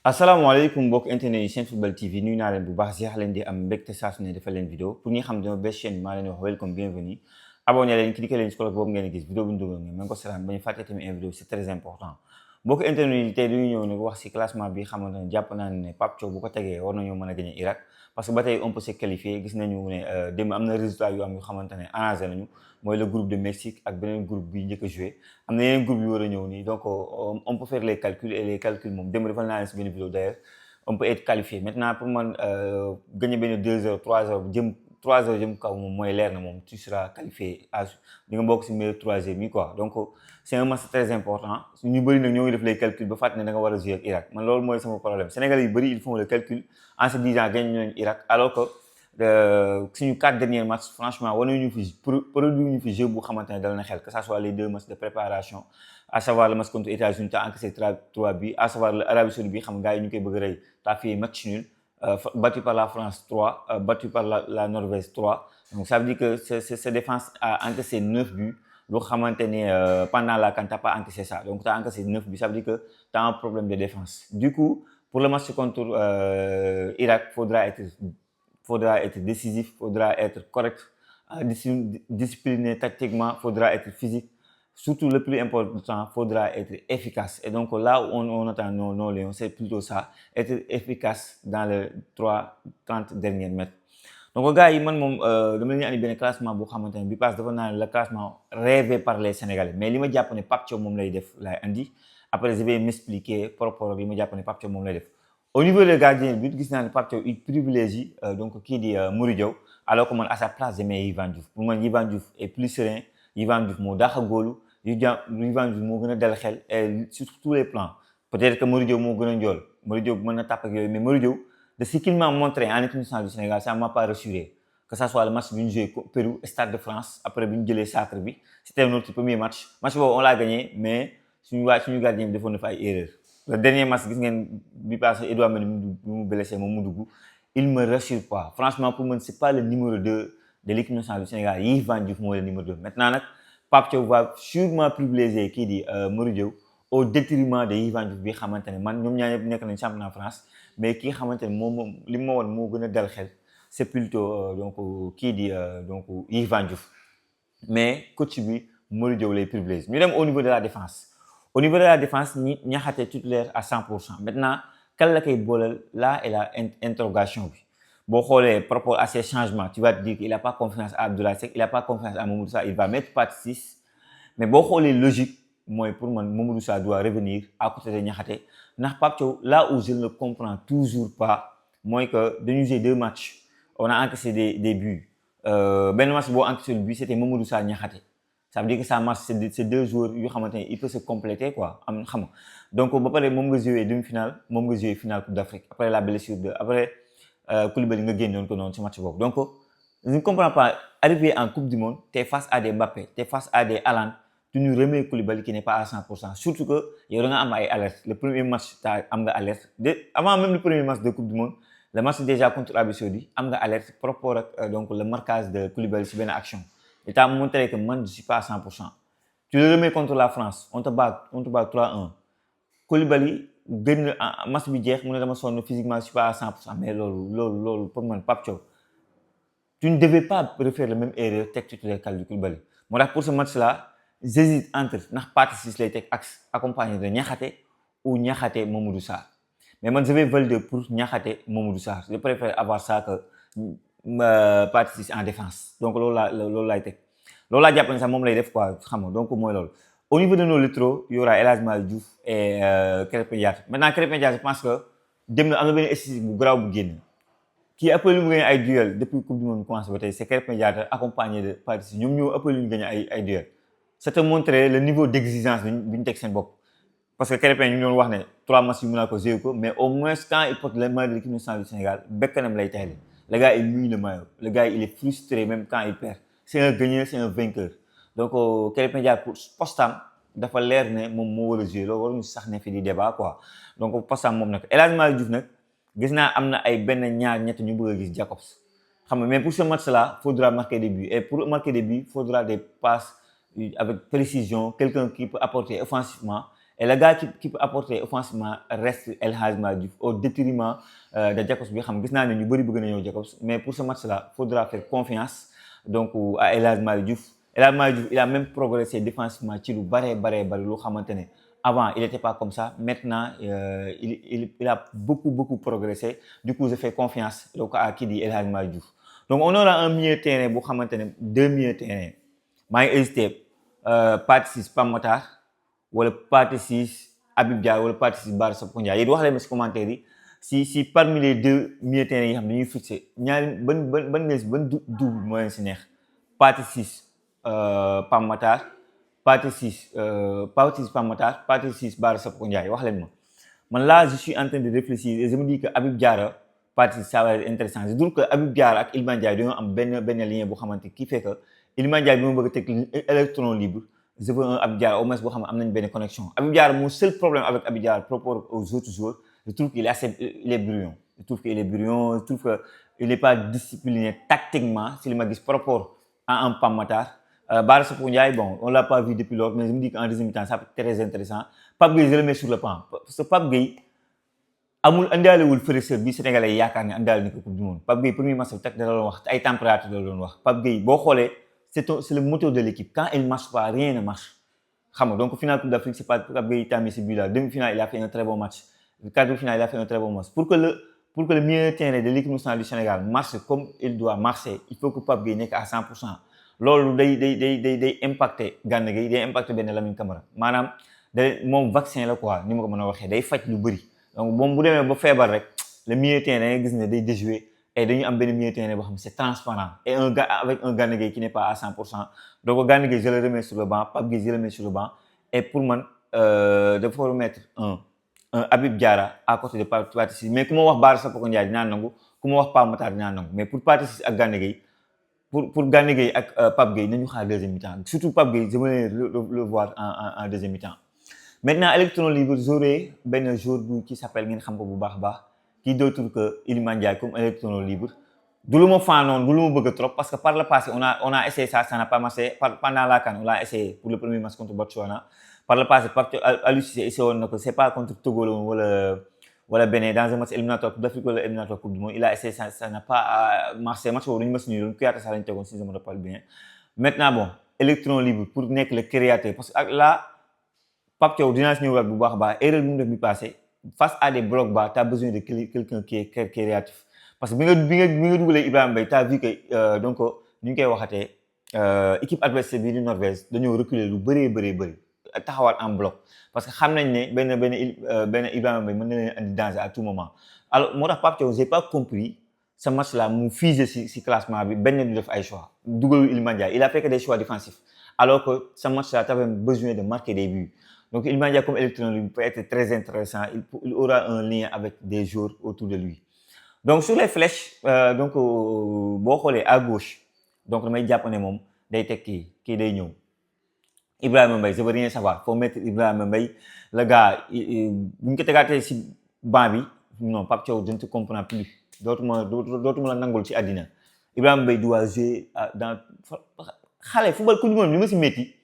asalaamaaleykum mbokk internet yi Senfootball TV nuyu naa leen bu baax si leen di am mbégte saa su ne defal leen vidéo pour ñi xam ne dama bes chaîne maa leen wax welcome bienvenue abonné leen cliqué leen si cloche boobu ngeen gis vidéo bu ñu dugal ngeen mën ko seetaan ba ñu fàtte tamit un vidéo c'est très important mbokk internet yi tey dañu ñëw nag wax si classement bi xamante ne jàpp naa ne Pape Thiaw bu ko tegee war nañoo mën a gagner Irak parce que ba tey on peut se qualifier gis nañu ne démb am na résultat yu am yu xamante ne arrangé nañu mooy le groupe de Mexique ak beneen groupe bi njëkk a joué am na yeneen groupe yu war a ñëw nii donc on peut faire les calculs et les calculs moom démb defal naa leen si benn vidéo d'ailleurs on peut être qualifié maintenant pour man gagner benn 2-0 3-0 jëm 3-0 jëm kaw moom mooy leer na moom tu seras qualifié à di nga bokk si meilleur troisième yi quoi donc c'est un match très important ñu bëri nag ñoo ngi def les calculs ba fàttali ne da nga war a jouer ak Irak man loolu mooy sama problème Sénégalais yu bëri ils font le calcul en se disant gagné nañu Irak alors que suñu 4 derniers matchs franchement war nañu fi produit ñu fi jeu bu xamante ne dal na xel que ça soit les 2 matchs de préparation à savoir le match contre États-Unis t'as encaissé 3 buts à savoir l'Arabie Saoudite bi xam gars yi ñu koy bëgg a rey t'as fait match nul battu par la France 3 battu par la Norvège 3 donc ça veut dire que cette défense a encaissé 9 buts loo xamante ne pendant la CAN t'as pas encaissé ça donc t'as encaissé 9 buts ça veut dire que t'as un problème de défense du coup pour le match contre Irak faudra être décisif, faudra être correct, discipliné tactiquement, faudra être physique. Surtout le plus important, faudra être efficace. Et donc là où on attend nos Lions, c'est plutôt ça, être efficace dans les 30 derniers mètres. Donc gars yi man moom dama leen andi benn classement boo xamante ne bi passe dafa naa le classement rêvé par les Sénégalais mais li ma jàpp ne Pape Thiaw moom lay def laay andi après je vais m'expliquer par rapport ak li ma jàpp ne Pape Thiaw moom lay def. Au niveau des gardiens de but gis naa ne Pape Thiaw il privilégie donc kii di Mory Diaw alors que man à sa place j'aimais Yvan Diouf pour man Yvan Diouf est plus serein Yvan Diouf moo dàq góolu Yvan Diouf moo gën a dal xel et sur tous les plans peut-être que Mory Diaw moo gën a njool Mory Diaw mën na tàpp ak yooyu mais Mory Diaw de ce qu'il m'a montré en équipe nationale du Sénégal ça m'a pas rassuré que ça soit le match bi ñu joué Pérou Stade de France après bi ñu jëlee sacre bi c'était notre premier match boobu on l'a gagné mais suñu gardien bi defoon na fa ay erreurs. Le dernier match gis ngeen bi passé Edouard Mendy mu blessé moom mu dugg il me rassure pas franchement pour moi c'est pas le numéro 2 de l'équipe nationale du Sénégal Yvan Diouf mooy le numéro 2 maintenant nag Pape Thiaw va sûrement privilégier kii di Mory Diaw au détriment de Yvan Diouf bi xamante ne man ñoom ñaar ñëpp nekk nañ championnat France mais kii xamante ne moom li ma woon moo gën a dal xel c'est plutôt donc kii di donc Yvan Diouf mais coach bi Mory Diaw lay privilégier ñu dem au niveau de la défense. Au niveau de la défense, Niakhaté titulaire à 100%. Maintenant, quelle est là est la interrogation. Bon, par rapport à ces changements, tu vas te dire qu'il n'a pas confiance à Abdoulaye Seck, il n'a pas confiance à Mamadou Sarr, il va mettre Pathé Ciss. Mais bon, logique, moi, pour moi, Mamadou Sarr doit revenir à côté de Niakhaté. Là où je ne le comprends toujours pas, moi, que de nous jouer 2 matchs, on a encaissé des buts. Ben match, bon, encaissé le but, c'était Mamadou Sarr Niakhaté. Ça veut dire que ça marche, c'est 2 joueurs yoo xamante ne il peut se compléter quoi am xam nga donc ba pare moom nga joué demi-finale moom nga joué finale Coupe d'Afrique après la blessure de après Koulibaly nga génnoon ko noonu ci match boobu donc je ne comprends pas arriver en Coupe du Monde t'es face à des Mbappé t'es face à des Haaland tu nous remets Koulibaly qui n'est pas à 100% surtout que yow da nga am ay alerte le premier match am nga alerte avant même le premier match de Coupe du Monde le match déjà contre l'Arabie Saoudite am nga alerte par rapport ak donc le marquage de Koulibaly ci benn action. Et tu as montré que moi, je ne suis pas à 100%. Tu le remets contre la France, on te bat 3-1. Koulibaly, match bi jeex mu ne dama sonn physiquement, je ne suis pas à 100%. Mais lolo, pour moi, Pape Thiaw, tu ne devais pas refaire la même erreur tactique de Koulibaly. Moi, pour ce match-là, j'hésite entre Pathé Ciss lay teg axe accompagné de Niakhaté ou Niakhaté Mamadou Sarr. Mais moi, je vais valider pour Niakhaté Mamadou Sarr. Je préfère avoir ça que Pathé Ciss en défense donc loolu laay teg loolu laa jàpp ne sax moom lay def quoi xam nga donc mooy loolu au niveau de nos latéraux y aura El Hadji Malick Diouf et Krépin Diatta maintenant Krépin Diatta je pense que dem na am na benn statistique bu garaaw bu génn kii ëpp lu mu gagné ay duel depuis coupe du monde commencé ba tey c'est Krépin Diatta accompagné de Pathé Ciss ñoom ñoo ëpp lu ñu gagné ay duel ça te montre le niveau d'exigence bi ñu teg seen bopp parce que Krépin ñu ngi doon wax ne 3 matchs yu mën naa ko jouer ko mais au moins quand il porte le maillot de l'équipe nationale du Sénégal bekkanam lay tayle. Le gars, il mouille le maillot. Le gars, il est frustré même quand il perd. C'est un gagnant, c'est un vainqueur. Donc, Krépin Diatta pour postam dafa leer ne moom moo war a jouer loolu waruñu sax ne fi di débat quoi donc postam moom nag El Hadji Malick Diouf nag gis naa am na ay benn ñaar ñett ñu bëgg a gis Jacobs xam nga mais pour ce match-là faudra marquer des buts et pour marquer des buts faudra des passes avec précision quelqu'un qui peut apporter offensivement Et le gars qui peut apporter offensivement reste El Hadji Malick Diouf au détriment de Jacobs bi xam gis naa ne ñu bëri bëgg na ñëw Jacobs, mais pour ce match là faudra faire confiance donc à El Hadji Malick Diouf. El Hadji Malick Diouf il a même progressé défensivement ci lu bari lu xamante ne avant il était pas comme ça, maintenant il a beaucoup progressé. Du coup je fais confiance donc à qui dit El Hadji Malick Diouf. Donc on aura un milieu de terrain bu xamante ne deux milieux de terrain maa ngi hésité Pathé Ciss Pape Matar wala Pathé Ciss Habib Diallo wala Pathé Ciss Bara Sapoko Ndiaye yéen wax leen ma si commentaire yi si parmi les deux milieux de terrain yi xam ne dañuy fixé ñaari ban double moo leen si neex Pathé Ciss Pape Matar Pathé Ciss Pape Matar Pathé Ciss Bara Sapoko Ndiaye wax leen ma man là je suis en train de réfléchir et je me dis que Habib Diarra Pathé Ciss ça va être intéressant je trouve que Habib Diarra ak Iliman Ndiaye dañoo am benn lien boo xamante qui fait que Iliman Ndiaye bi ma bëgg a teg électron libre je veux un Habib Diarra au moins boo xam ne am nañ benn connexion. Habib Diarra mon seul problème avec Habib Diarra par rapport aux autres joueurs je trouve qu'il est brillant. Je trouve qu'il est brillant, je trouve qu'il n'est pas discipliné tactiquement si ma gis par rapport à un Pape Matar. Bara Sapoko Ndiaye, bon, on ne l'a pas vu depuis lors, mais je me dis qu'en deuxième mi-temps, ça peut être très intéressant. Pape Gueye, je le mets sur le plan. Parce que Pape Gueye, amul andaalewul fraîcheur bi Sénégalais yaakaar ne andaale na ko Coupe du Monde. Pape Gueye premier match bi tak da doon wax ay température la doon wax. Pape Gueye boo xoolee c'est le moteur de l'équipe. Quand il ne marche pas, rien ne marche. Xam nga donc finale Coupe d'Afrique, c'est pas Pape Gueye qui a mis ce but-là. Demi-finale, il a fait un très bon match. Le quart de finale, il a fait un très bon match. Pour que le milieu de terrain de l'équipe nationale du Sénégal marche comme il doit marcher, il faut que Pape Gueye nekk à 100%. Loolu day impacter Gana Gueye day impacter benn Lamine Camara maanaam moom vaccin la quoi ni ma ko mën a waxee day faj lu bëri donc moom bu demee ba feebar rek le milieu de terrain da ngay gis ne day déjouer et dañu am benn milieu de terrain boo xam ne c'est transparent et un gars avec un Gana Gueye qui n'est pas à 100%. Donc Gana Gueye je le remets sur le banc, Pape Gueye je le mets sur le banc et pour man dafa remettre un Habib Diarra à côté de Pathé Ciss mais ku ma wax Bara Sapoko Ndiaye dinaa nangu ku ma wax Pape Matar dinaa nangu mais pour Pathé Ciss ak Gana Gueye pour Gana Gueye ak Pape Gueye nañu xaar deuxième mi-temps surtout Pape Gueye je vais le voir en deuxième mi-temps. Maintenant électron libre j'aurai benn joueur qui s'appelle ngeen xam ko bu baax a baax qui d'autre que Iliman Ndiaye comme électron libre du lu ma fan noonu du lu ma bëgg trop parce que par le passé on a essayé ça n'a pas marché pendant la CAN on l'a essayé pour le premier match contre Botswana. Par le passé Aliou Cissé essayé woon na ko c'est pas contre Togo wala Bénin dans un match éliminatoire Coupe d'Afrique wala éliminatoire Coupe du Monde il a essayé ça n'a pas marché match boobu dañu mas ni doon Kouyaté sax lañu tegoon si je me rappelle bien. Maintenant bon électron libre pour nekk le créateur parce que là Pape Thiaw dinaa si ñëwaat bu baax a baax erreur bi mu def bi passé face à des blocs bas t'as besoin de quelqu'un qui est créatif parce que bi nga dugalee Ibrahima Mbaye t'as vu que donc ñu ngi koy waxatee équipe adversaire bi di Norvège dañoo reculer lu bëri taxawaat en bloc parce que xam nañ ne benn Ibrahima Mbaye mën na leen andi danger à tout moment alors moo tax Pape Thiaw j'ai pas compris ce match là mu figé si classement bi benn du def ay choix dugalu Iliman Ndiaye il a fait que des choix défensifs alors que ce match là t'avais besoin de marquer des buts donc Iliman Ndiaye comme électron libre peut être très intéressant il aura un lien avec des joueurs autour de lui donc sur les flèches donc boo xoolee à gauche donc damay jàpp ne moom day teg kii day ñëw Ibrahima Mbaye je veux rien savoir faut mettre Ibrahima Mbaye le gars bu ñu ko tegaatee si banc bi non Pape Thiaw je ne te comprends plus dootuma la nangul ci àddina Ibrahima Mbaye doit jouer dans xale football coupe du monde li ma si métti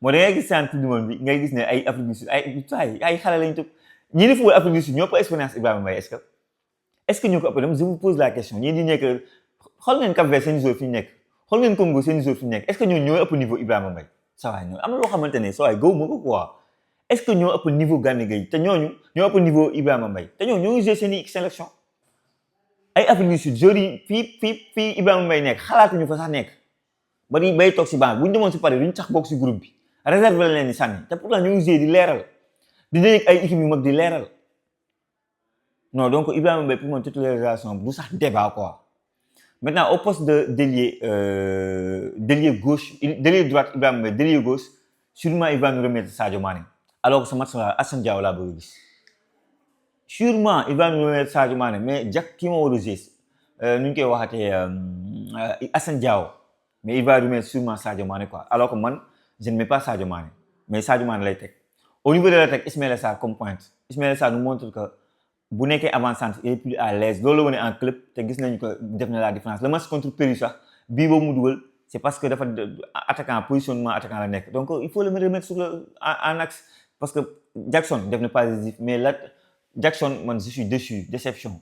moo da ngay gis seen coupe du monde bi ngay gis ne ay Afrique du Sud ay xale lañu topp ñi di football Afrique du Sud ñoo ëpp expérience Ibrahima Mbaye est-ce que ñoo ko ëpp dem je vous pose la question ñi di nekk xool ngeen Cap-Vert seen joueur fi ñu nekk xool ngeen Congo seen joueur fi ñu nekk est-ce que ñoo ëpp niveau Ibrahima Mbaye ça va am na loo xamante ne saa waay gëwuma ko quoi est-ce que ñoo ëpp niveau Gana Gueye te ñooñu ñoo ëpp niveau Ibrahima Mbaye te ñooñu ñoo ngi joué seen i sélection ay Afrique du Sud joueurs yi fii Ibrahima Mbaye nekk xalaatuñu fa sax nekk ba di bay toog si banc bu ñu demoon si pare duñ sax bokk si groupe bi réserve la leen di sànni te pourtant ñoo ngi joué di leeral di nekk ay équipe yu mag di leeral non donc Ibrahima Mbaye pour moi titularisation du sax débat quoi. Maintenant, au poste de d'ailier gauche, d'ailier droite, Ibrahima Mbaye, d'ailier gauche, sûrement il va nous remettre Sadio Mané. Alors que ce match-là, Assane Diao l'a bëgg gis. Sûrement il va nous remettre Sadio Mané, mais Jack qui m'a osé, nous koy waxatee Assane Diao, mais il va remettre sûrement Sadio Mané quoi. Alors que moi, je ne mets pas Sadio Mané, mais Sadio Mané lay teg. Au niveau de l'attaque, Ismaïla Sarr comme pointe. Ismaïla Sarr nous montre que bu nekkee avant-centre il est plus à l'aise loolu la wane en club te gis nañu ko def na la différence le match contre Pérou sax bii boobu mu dugal c'est parce que dafa attaquant positionnement attaquant la nekk donc il faut le remettre sur en axe parce que Jackson def na pas décisif mais là Jackson man je suis déçu déception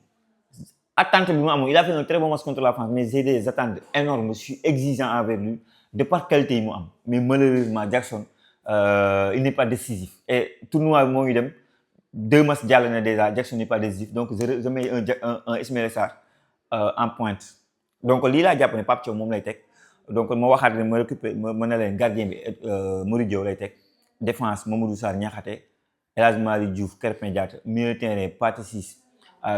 attente bi mu amoon il a fait un très bon match contre la France mais j'ai des attentes énormes je suis exigeant envers lui de par qualité yi mu am mais malheureusement Jackson il n'est pas décisif et tournoi bi moo ngi dem 2 matchs jàll na déjà Jackson n'est pas décisif donc je mets un Ismaïla Sarr en pointe donc lii laa jàpp ne Pape Thiaw moom lay teg donc ma waxaat ne ma récupéré ma ne leen gardien bi Mory Diaw lay teg défense Mamadou Sarr Niakhaté El Hadji Malick Diouf Krépin Diatta milieu de terrain Pathé Ciss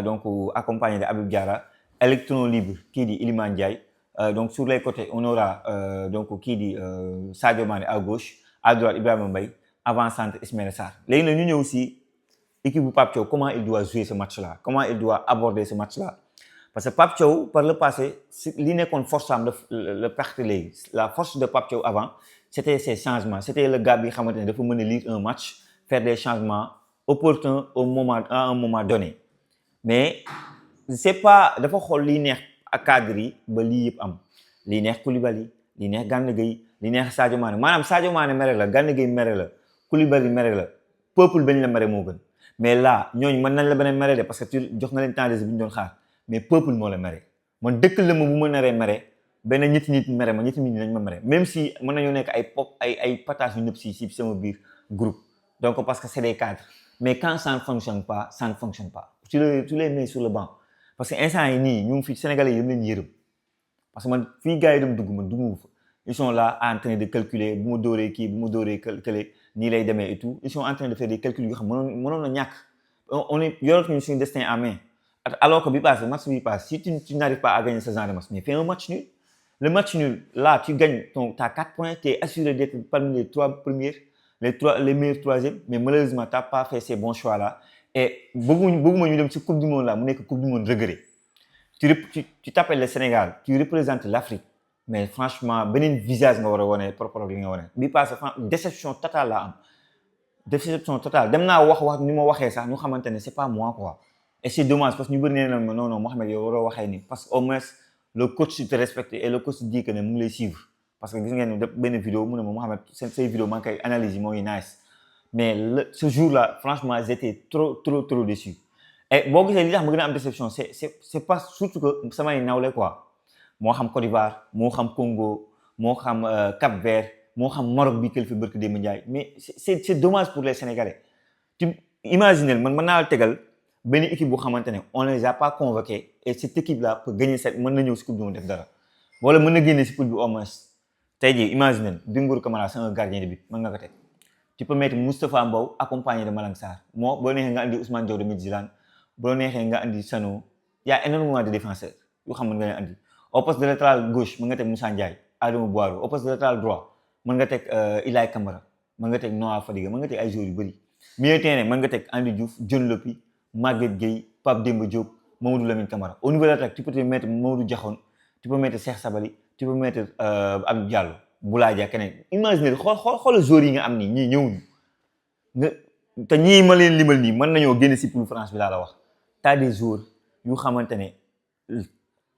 donc accompagné de Habib Diarra électron libre kii di Iliman Ndiaye donc sur les côtés on aura donc kii di Sadio Mané à gauche à droite Ibrahima Mbaye avant centre Ismaïla Sarr léegi nag ñu ñëw si équipe bu Pape Thiaw comment il doit jouer ce match-là comment il doit aborder ce match-là parce que Pape Thiaw par le passé li nekkoon force am la perte léegi la force de Pape Thiaw avant c'était ses changements c'était le gars bi xamante ne dafa mën a lire un match faire des changements opportuns à un moment donné mais c'est pas dafa xool liy neex ak cadre yi ba lii yëpp am liy neex Koulibaly liy neex Gana Gueye liy neex Sadio Mané maanaam Sadio Mané mere la Gana Gueye mere la Koulibaly mere la peuple bañ la mere moo gën mais là ñooñu mën nañ la beneen mere de parce que tu jox nga leen temps de jeu bu ñu doon xaar mais peuple moo la mere man dëkk la ma bu ma naree mere benn ñetti nit mere ma ñetti nit nañ ma mere même si mën nañoo nekk ay pataas yu nëpp si sama biir groupe donc parce que c'est des cadres mais quand ça ne fonctionne pas ça ne fonctionne pas tu les mets sur le banc parce que instant yi nii ñu ngi fi Sénégalais yi yëpp leen yërëm parce que man fii gars yi dem dugg man dugg fa ils sont là en train de calculer bu ma dóoree kii bu ma dóoree kële nii lay demee et tout ils sont en train de faire des calculs yoo xam mënoon na ñàkk on est yoratuñu suñu destin en main alors que match bi passe si tu n'arrives pas à gagner ce genre de match mais fais un match nul le match nul là tu gagnes t'as 4 points t'es assuré d'être parmi les 3 premiers les meilleurs troisièmes mais malheureusement t'as pas fait ces bons choix là et bëgguma ñu dem ci coupe du monde là mu nekk coupe du monde regret tu t'appelles le Sénégal tu représentes l'Afrique mais franchement beneen visage nga war a wane par rapport ak li nga wane bi passé déception totale la am déception totale dem naa wax ni ma waxee sax ñu xamante ne c'est pas moi quoi et c'est dommage parce que ñu bëri nee na ma non Mohamed yow waroo waxee ni parce que au moins le coach te respecte et le coach dit que ne mu ngi lay suivre parce que gis ngeen ne benn vidéo mu ne ma Mohamed say vidéo maa ngi koy analyse yi moo ngi nice mais ce jour là franchement j'étais trop déçu et boo gisee li tax ma gën a am déception c'est pas surtout que samay nawle quoi moo xam Côte d'Ivoire moo xam Congo moo xam Cap-Vert moo xam Maroc bi qualifié barki Demba Ndiaye mais c'est dommage pour les Sénégalais tu imagines man mën naa la tegal benn équipe bu xamante ne on les a pas convoqués et cette équipe là peut gagner mën na ñëw si coupe du monde def dara wala mën na génne si poule bi au moins tey jii imagine Bingourou Kamara c'est un gardien de but mën nga ko teg tu peux mettre Moustapha Mbow accompagné de Malang Sarr boo neexee nga andi Ousmane Diaw de Midtjylland boo neexee nga andi Sano y a énormément de défenseurs yoo xam mën nga leen andi au poste de latéral gauche mën nga teg Moussa Ndiaye Adama Boiro au poste de latéral droit mën nga teg Ilaay Camara mën nga teg Noah Fadiga mën nga teg ay joueurs yu bëri milieu terrain mën nga teg Andy Diouf John Lopy Maguette Gueye Pape Demba Diop Mamadou Lamine Camara au niveau de l'attaque tu peux te mettre Mamadou Diakhone tu peux mettre Cheikh Sabali tu peux mettre Abdou Diallo Boulaye Dia keneen imagine xool joueurs yi nga am nii ñii ñëwuñu nga te ñii ma leen limal nii mën nañoo génn si poule France bi laa la wax t'as des joueurs yu xamante ne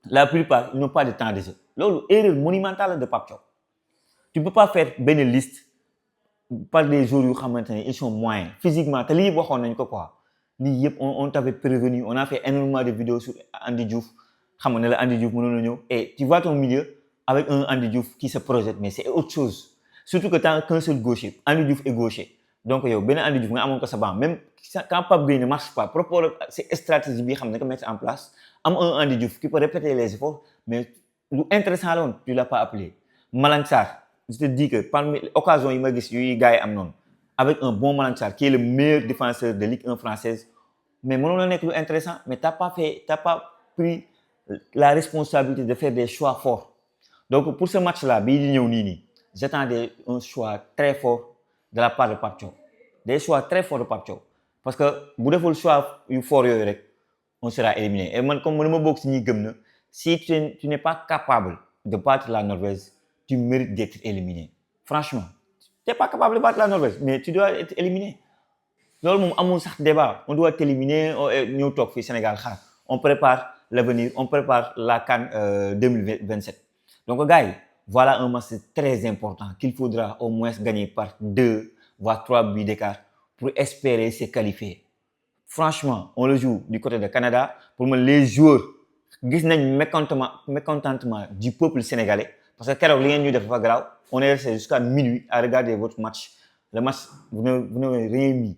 la plupart ils n'ont pas de temps de jeu loolu erreur monumentale de Pape Thiaw tu peux pas faire benn liste par des joueurs yu xamante ne ils sont moyens physiquement te lii yëpp waxoon nañ ko quoi lii yëpp on t'avait prévenu on a fait énormément de vidéos sur Andy Diouf xam nga ne la Andy Diouf mënoon na ñëw et tu vois ton milieu avec un Andy Diouf qui se projette mais c'est autre chose surtout que t'as qu'un seul gaucher Andy Diouf est gaucher donc yow benn Andy Diouf nga amoon ko sa banc même quand Pape Gueye ne marche pas par rapport ak ces stratégies bi xam ne nga mettre en place am un Andy Diouf qui peut répéter les efforts mais lu intéressant la woon tu l'as pas appelé Malang Sarr je te dis que parmi occasions yi ma gis yu gars yi am noonu avec un bon Malang Sarr qui est le meilleur défenseur de Ligue 1 française mais mënoon na nekk lu intéressant mais t'as pas pris la responsabilité de faire des choix forts donc pour ce match là bii di ñëw nii j'attendais un choix très fort de la part de Pape Thiaw des choix très forts de Pape Thiaw parce que bu deful choix yu fort yooyu rek on sera éliminé et man comme man ma bokk si ñi gëm na si tu n'es pas capable de battre la Norvège tu mérites d'être éliminé franchement tu n'es pas capable de battre la Norvège mais tu dois être éliminé loolu moom amul sax débat on doit t'éliminer ñëw toog fii Sénégal xaar on prépare l'avenir on prépare la CAN 2027 donc gars yi voilà un match très important qu'il faudra au moins gagner par 2 voire 3 buts d'écart pour espérer se qualifier. Franchement, on le joue du côté de Canada. Pour moi, les joueurs, gis nañ mécontentement du peuple sénégalais. Parce que keroog li ngeen ñu def dafa grave. On est resté jusqu'à minuit à regarder votre match. Le match, vous n'avez rien mis.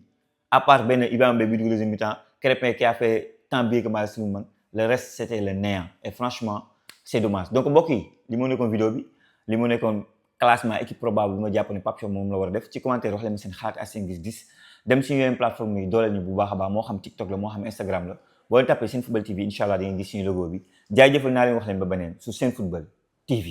À part Ben Ibrahim Bébi du deuxième mi-temps, Crépin qui a fait tant bien que mal sur le le reste c'était le néant. Et franchement, c'est dommage. Donc, mbokk yi li moo nekkoon vidéo bi li moo nekkoon classement équipe probable bu ma jàpp ne Pape Thiaw moom la war a def ci commentaire wax leen seen xalaat ak seen gis-gis dem si yeneen plateforme yi dooleel ñu bu baax a baax moo xam TikTok la moo xam Instagram la boo leen tapé Senfootball TV incha allah da ngeen gis suñu logo bi jaajëfal naa leen wax leen ba beneen su Senfootball TV.